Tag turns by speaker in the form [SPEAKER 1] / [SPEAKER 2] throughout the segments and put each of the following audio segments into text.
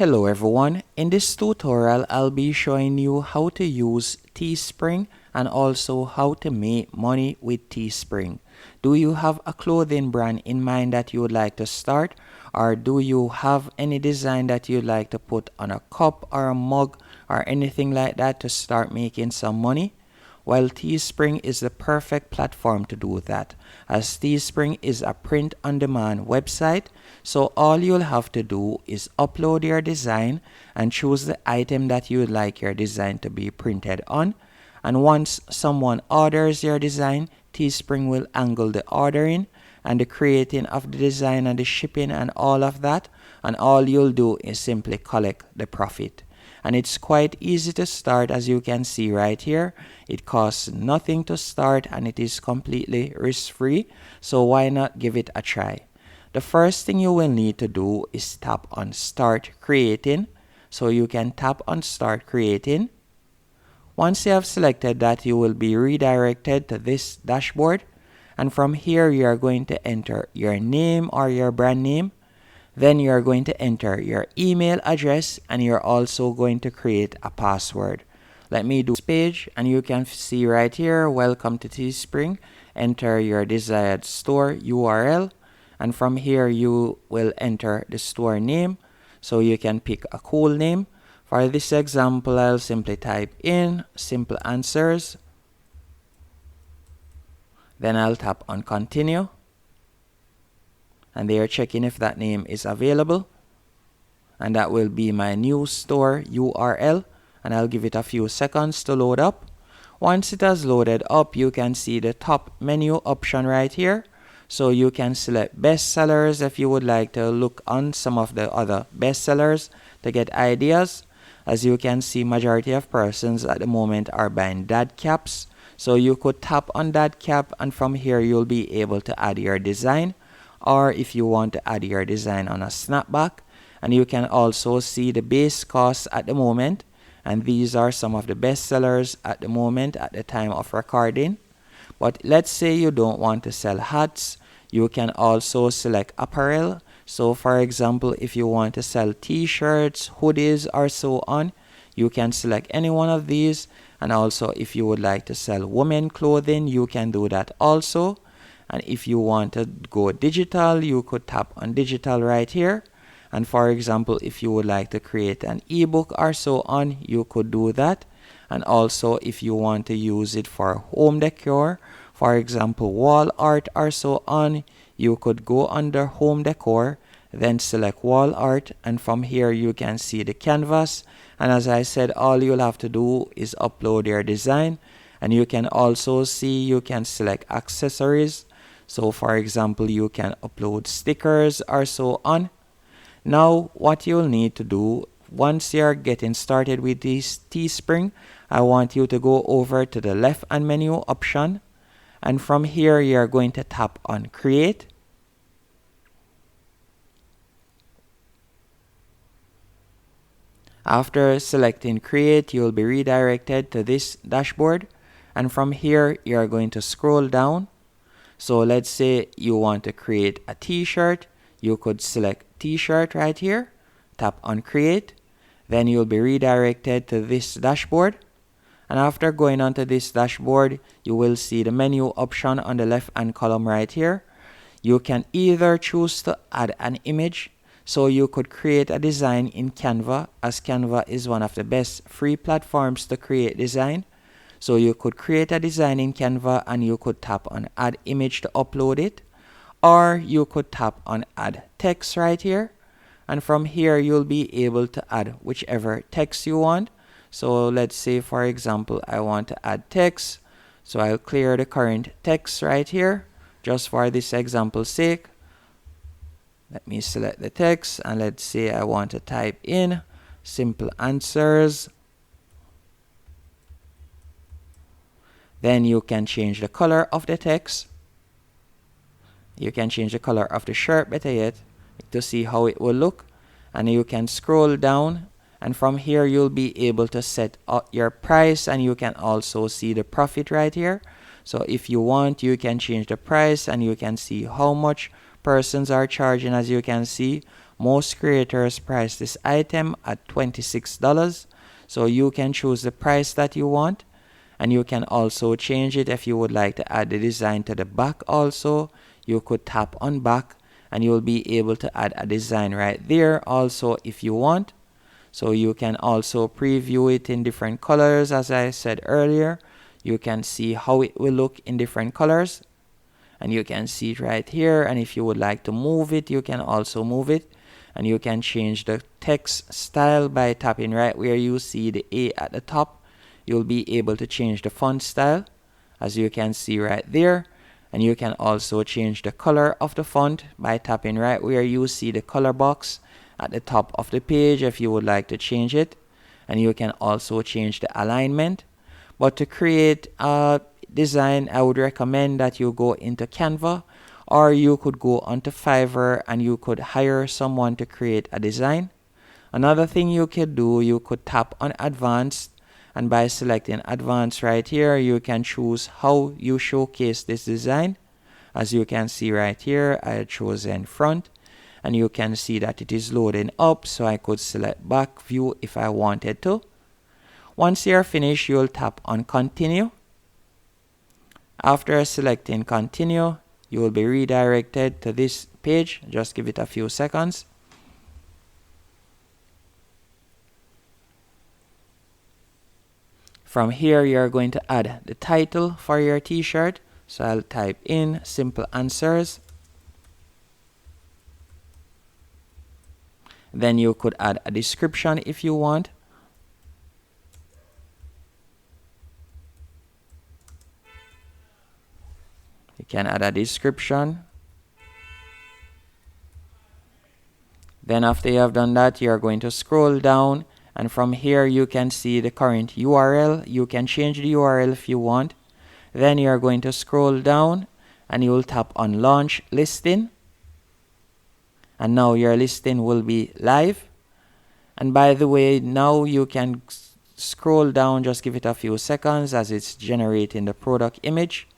[SPEAKER 1] Hello everyone, in this tutorial I'll be showing you how to use Teespring and also how to make money with Teespring. Do you have a clothing brand in mind that you would like to start, or do you have any design that you'd like to put on a cup or a mug or anything like that to start making some money? Well, Teespring is the perfect platform to do that, as Teespring is a print-on-demand website, so all you'll have to do is upload your design and choose the item that you would like your design to be printed on. And once someone orders your design, Teespring will handle the ordering and the creating of the design and the shipping and all of that, and all you'll do is simply collect the profit. And it's quite easy to start, as you can see right here. It costs nothing to start and it is completely risk-free, so why not give it a try? The first thing you will need to do is tap on Start Creating. So you can tap on Start Creating. Once you have selected that, you will be redirected to this dashboard, and from here you are going to enter your name or your brand name. Then you are going to enter your email address, and you're also going to create a password. Let me do this page, and you can see right here, welcome to Teespring. Enter your desired store URL, and from here you will enter the store name. So you can pick a cool name. For this example, I'll simply type in Simple Answers. Then I'll tap on Continue. And they are checking if that name is available, and that will be my new store URL, and I'll give it a few seconds to load up. Once it has loaded up, you can see the top menu option right here, so you can select bestsellers if you would like to look on some of the other bestsellers to get ideas. As you can see, majority of persons at the moment are buying dad caps, so you could tap on that cap, and from here you'll be able to add your design, or if you want to add your design on a snapback. And you can also see the base costs at the moment, and these are some of the best sellers at the moment at the time of recording. But let's say you don't want to sell hats, you can also select apparel. So for example, if you want to sell t-shirts, hoodies, or so on, you can select any one of these. And also if you would like to sell women clothing, you can do that also. And if you want to go digital, you could tap on digital right here. And for example, if you would like to create an ebook or so on, you could do that. And also if you want to use it for home decor, for example, wall art or so on, you could go under home decor, then select wall art, and from here you can see the canvas. And as I said, all you'll have to do is upload your design. And you can also see you can select accessories. So for example, you can upload stickers or so on. Now what you'll need to do once you're getting started with this Teespring, I want you to go over to the left hand menu option, and from here you're going to tap on Create. After selecting Create, you'll be redirected to this dashboard, and from here you're going to scroll down. So let's say you want to create a t-shirt, you could select t-shirt right here, tap on Create, then you'll be redirected to this dashboard. And after going onto this dashboard, you will see the menu option on the left hand column right here. You can either choose to add an image, so you could create a design in Canva, as Canva is one of the best free platforms to create design. So you could create a design in Canva and you could tap on Add Image to upload it. Or you could tap on Add Text right here. And from here you'll be able to add whichever text you want. So let's say for example I want to add text. So I'll clear the current text right here, just for this example's sake. Let me select the text, and let's say I want to type in Simple Answers. Then you can change the color of the text. You can change the color of the shirt, better yet, to see how it will look. And you can scroll down, and from here you'll be able to set your price, and you can also see the profit right here. So if you want, you can change the price, and you can see how much persons are charging, as you can see. Most creators price this item at $26. So you can choose the price that you want, and you can also change it if you would like to add the design to the back also. You could tap on back and you'll be able to add a design right there also if you want. So you can also preview it in different colors. As I said earlier, you can see how it will look in different colors, and you can see it right here. And if you would like to move it, you can also move it, and you can change the text style by tapping right where you see the A at the top. You'll be able to change the font style, as you can see right there. And you can also change the color of the font by tapping right where you see the color box at the top of the page if you would like to change it. And you can also change the alignment. But to create a design, I would recommend that you go into Canva, or you could go onto Fiverr and you could hire someone to create a design. Another thing you could do, you could tap on advanced, and by selecting advanced right here, you can choose how you showcase this design. As you can see right here, I chose in front, and you can see that it is loading up, so I could select back view if I wanted to. Once you're finished, you'll tap on continue. After selecting continue, you will be redirected to this page. Just give it a few seconds. From here, you're going to add the title for your t-shirt. So I'll type in simple answers. Then you could add a description if you want. You can add a description. Then after you have done that, you're going to scroll down, and from here you can see the current URL. You can change the URL if you want. Then you're going to scroll down and you will tap on launch listing. And now your listing will be live. And by the way, now you can scroll down, just give it a few seconds as it's generating the product image.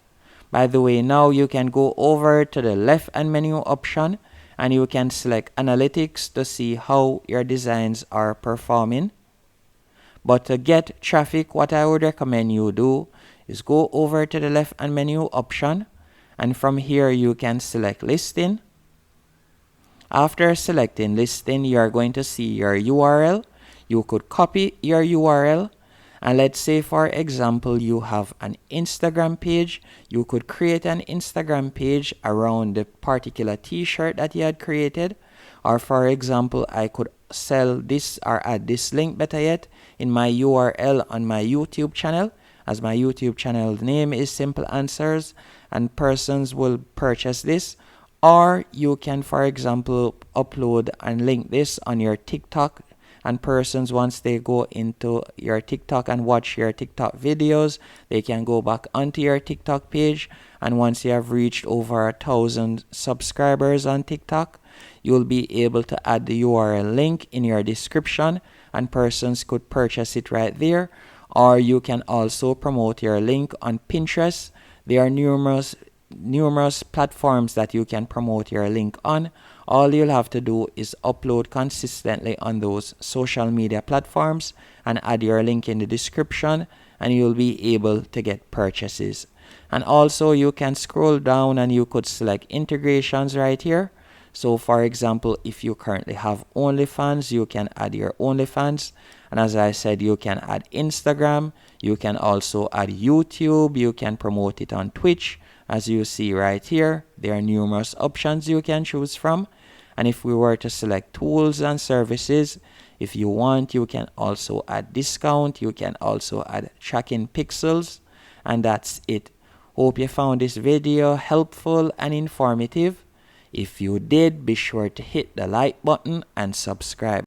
[SPEAKER 1] By the way, now you can go over to the left hand menu option and you can select analytics to see how your designs are performing. But to get traffic, what I would recommend you do is go over to the left hand menu option, and from here you can select listing. After selecting listing, you are going to see your URL. You could copy your URL, and let's say for example you have an Instagram page. You could create an Instagram page around the particular t-shirt that you had created. Or for example, I could sell this or add this link, better yet, in my URL on my YouTube channel, as my YouTube channel name is Simple Answers, and persons will purchase this. Or you can, for example, upload and link this on your TikTok, and persons, once they go into your TikTok and watch your TikTok videos, they can go back onto your TikTok page, and once you have reached over 1,000 subscribers on TikTok, you'll be able to add the URL link in your description, and persons could purchase it right there. Or you can also promote your link on Pinterest. There are numerous platforms that you can promote your link on. All you'll have to do is upload consistently on those social media platforms and add your link in the description, and you'll be able to get purchases. And also you can scroll down and you could select integrations right here. So for example, if you currently have OnlyFans, you can add your OnlyFans. And as I said, you can add Instagram. You can also add YouTube. You can promote it on Twitch. As you see right here, there are numerous options you can choose from. And if we were to select tools and services, if you want, you can also add discount. You can also add tracking pixels. And that's it. Hope you found this video helpful and informative. If you did, be sure to hit the like button and subscribe.